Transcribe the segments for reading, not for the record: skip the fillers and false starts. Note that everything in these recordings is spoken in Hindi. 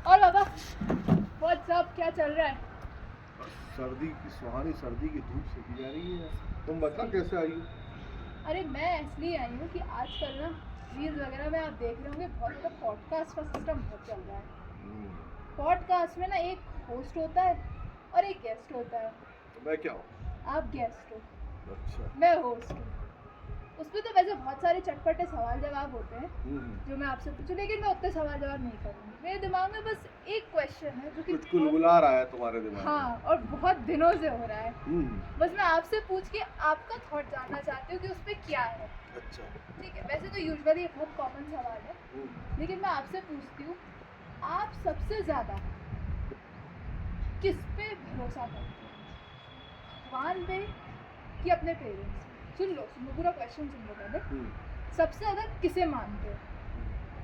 और बाबा व्हाट्सअप क्या चल रहा है? सर्दी की सुहानी सर्दी की धूप सेकी जा रही है। तुम बता कैसे आई हो? अरे मैं इसलिए आई हूँ कि आजकल ना रील्स वगैरह में आप देख रहे होंगे बहुत ज़्यादा पॉडकास्ट का सिस्टम बहुत चल रहा है। पॉडकास्ट में ना एक होस्ट होता है और एक गेस्ट होता है। तो मैं क्या हूँ? आप गेस्ट हो, अच्छा। मैं होस्ट हूँ। उसमें तो वैसे बहुत सारे चटपटे सवाल जवाब होते हैं जो मैं आपसे पूछूं, लेकिन मैं उतने सवाल जवाब नहीं करूँगी। मेरे दिमाग में बस एक क्वेश्चन है जो कि कुछ कुलबुला रहा है तुम्हारे दिमाग में। हाँ, और बहुत दिनों से हो रहा है। बस मैं आपसे पूछ के आपका थॉट जानना चाहती हूँ कि उस पर क्या है। अच्छा ठीक है, वैसे तो यूजुअली ये बहुत कॉमन सवाल है, लेकिन मैं आपसे पूछती हूँ, आप सबसे ज़्यादा किस पे भरोसा करते हो? भगवान पे कि अपने पेरेंट्स? सुन लो पूरा क्वेश्चन सुन लो पहले। सबसे ज़्यादा किसे मानते हो?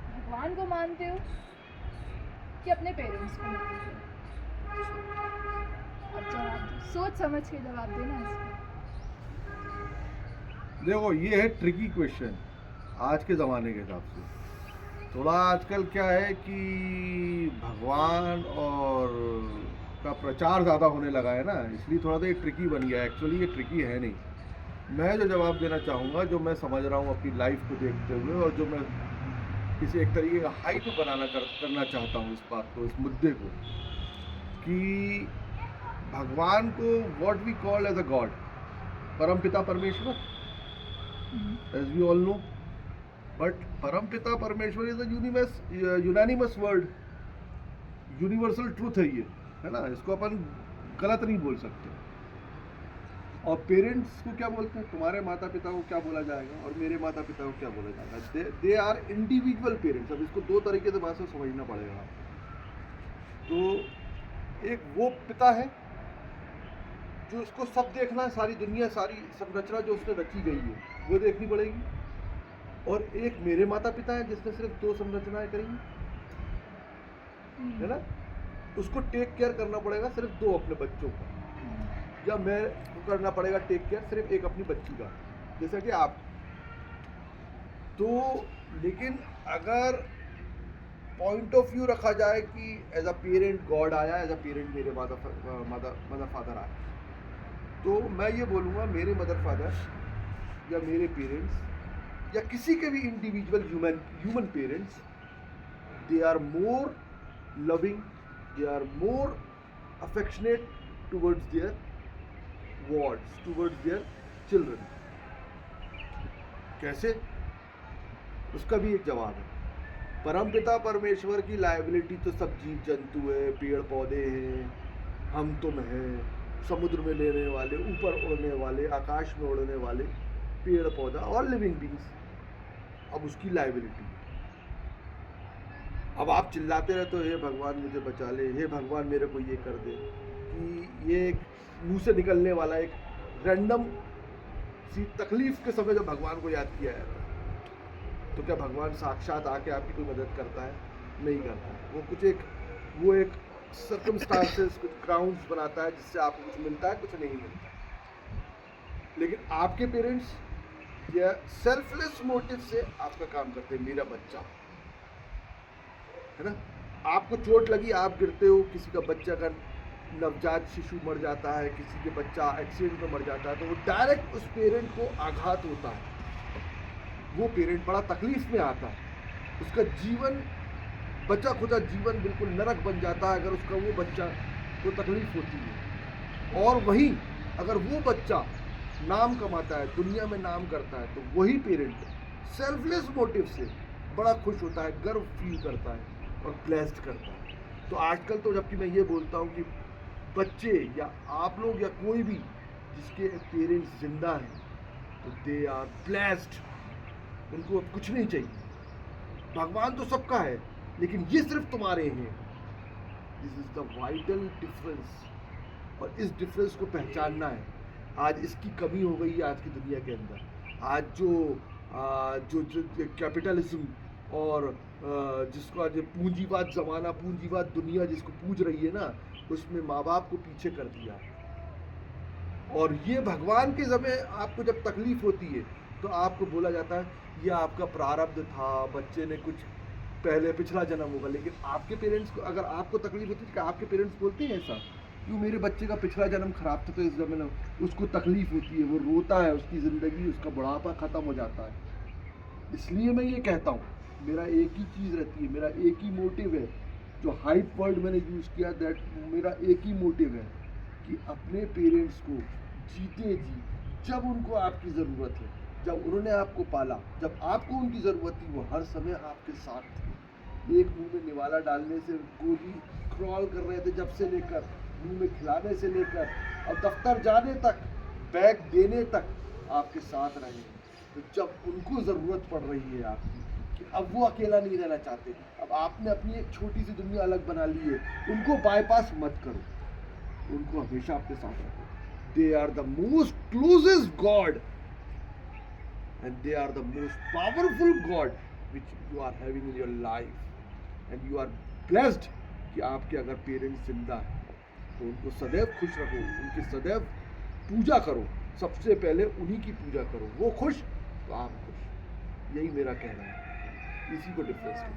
भगवान को मानते हो कि अपने पेरेंट्स को मानते हो? अब जवाब दो, सोच समझ के जवाब देना इसमें। देखो, ये है ट्रिकी क्वेश्चन आज के ज़माने के हिसाब से। थोड़ा आजकल क्या है कि भगवान और का प्रचार ज़्यादा होने लगा है ना, इसलिए थोड़ा सा ये ट्रिकी बन गया है। एक्चुअली ये ट्रिकी है नहीं। मैं जो जवाब देना चाहूँगा, जो मैं समझ रहा हूँ अपनी लाइफ को देखते हुए, और जो मैं किसी एक तरीके का हाइप करना चाहता हूँ इस बात को, इस मुद्दे को, कि भगवान को what we call as a god, परम पिता परमेश्वर, as we all know. But परम पिता परमेश्वर is a unanimous word, universal truth है ये, है ना। इसको अपन गलत नहीं बोल सकते। और पेरेंट्स को क्या बोलते हैं? तुम्हारे माता पिता को क्या बोला जाएगा और मेरे माता पिता को क्या बोला जाएगा? They are individual parents. अब इसको दो तरीके से बात से समझना पड़ेगा। तो एक वो पिता है जो उसको सब देखना है, सारी दुनिया, सारी संरचना जो उसने रची गई है वो देखनी पड़ेगी। और एक मेरे माता पिता है जिसने सिर्फ दो संरचनाएं करी, है ना। उसको टेक केयर करना पड़ेगा सिर्फ दो अपने बच्चों का, या मैं को करना पड़ेगा टेक केयर सिर्फ एक अपनी बच्ची का, जैसा कि आप। तो लेकिन अगर पॉइंट ऑफ व्यू रखा जाए कि एज अ पेरेंट गॉड आया, एज अ पेरेंट मेरे मदर फादर आया, तो मैं ये बोलूँगा मेरे मदर फादर या मेरे पेरेंट्स या किसी के भी individual human parents, they are more loving, they are more affectionate towards their wards, towards their children. कैसे? उसका भी एक जवाब है। परमपिता परमेश्वर की लायबिलिटी तो सब जीव जंतु है, पेड़ पौधे हैं, हम तुम हैं, समुद्र में लेने वाले, ऊपर उड़ने वाले, आकाश में उड़ने वाले पेड़ पौधा और लिविंग बींग्स। अब उसकी लायबिलिटी, अब आप चिल्लाते रहते हो, हे भगवान मुझे बचा ले, हे भगवान मेरे को ये कर दे, कि ये एक मुंह से निकलने वाला एक रैंडम सी तकलीफ के समय जब भगवान को याद किया जाता है, तो क्या भगवान साक्षात आके आपकी कोई मदद करता है? नहीं करता। वो एक सर्कमस्टांसेस, कुछ ग्राउंड्स बनाता है जिससे आपको कुछ मिलता है, कुछ नहीं मिलता। लेकिन आपके पेरेंट्स या सेल्फलेस मोटिव से आपका काम करते हैं, मेरा बच्चा, है ना। आपको चोट लगी, आप गिरते हो, किसी का बच्चा का नवजात शिशु मर जाता है, किसी के बच्चा एक्सीडेंट में मर जाता है, तो वो डायरेक्ट उस पेरेंट को आघात होता है। वो पेरेंट बड़ा तकलीफ में आता है, उसका जीवन, बचा खुचा जीवन बिल्कुल नरक बन जाता है अगर उसका वो बच्चा को तकलीफ होती है। और वहीं अगर वो बच्चा नाम कमाता है, दुनिया में नाम करता है, तो वही पेरेंट सेल्फलेस मोटिव से बड़ा खुश होता है, गर्व फील करता है और ब्लेस्ड करता है। तो आजकल तो जबकि मैं ये बोलता हूँ कि बच्चे या आप लोग या कोई भी जिसके पेरेंट्स जिंदा हैं, तो दे आर ब्लेस्ड, उनको अब कुछ नहीं चाहिए। भगवान तो सबका है, लेकिन ये सिर्फ तुम्हारे हैं। This is the vital difference, और इस डिफरेंस को पहचानना है। आज इसकी कमी हो गई है आज की दुनिया के अंदर। आज जो कैपिटलिज्म और जिसको आज पूंजीवाद ज़माना, पूंजीवाद दुनिया जिसको पूज रही है ना, उसमें माँ बाप को पीछे कर दिया। और ये भगवान के समय आपको जब तकलीफ होती है तो आपको बोला जाता है ये आपका प्रारब्ध था, बच्चे ने कुछ पहले पिछला जन्म होगा, लेकिन आपके पेरेंट्स को अगर आपको तकलीफ होती है, क्या आपके पेरेंट्स बोलते हैं ऐसा क्यों मेरे बच्चे का पिछला जन्म खराब था तो इस जन्म में उसको तकलीफ होती है, वो रोता है, उसकी ज़िंदगी, उसका बुढ़ापा ख़त्म हो जाता है। इसलिए मैं ये कहता हूँ, मेरा एक ही चीज़ रहती है, मेरा एक ही मोटिव है, जो हाइप वर्ड मैंने यूज़ किया, दैट मेरा एक ही मोटिव है कि अपने पेरेंट्स को जीते जी, जब उनको आपकी ज़रूरत है, जब उन्होंने आपको पाला, जब आपको उनकी ज़रूरत थी, वो हर समय आपके साथ थे। एक मुंह में निवाला डालने से गोली क्रॉल कर रहे थे जब से लेकर, मुंह में खिलाने से लेकर और दफ्तर जाने तक, बैग देने तक आपके साथ रहे। तो जब उनको ज़रूरत पड़ रही है आपकी, कि अब वो अकेला नहीं रहना चाहते, अब आपने अपनी एक छोटी सी दुनिया अलग बना ली है, उनको बाईपास मत करो, उनको हमेशा अपने साथ रखो। They are the most closest God and they are the most powerful God which you are having in your life, and you are blessed कि आपके अगर पेरेंट्स जिंदा हैं तो उनको सदैव खुश रखो, उनकी सदैव पूजा करो, सबसे पहले उन्हीं की पूजा करो, वो खुश तो आप खुश, यही मेरा कहना है, इसी को डिफरेंस करो।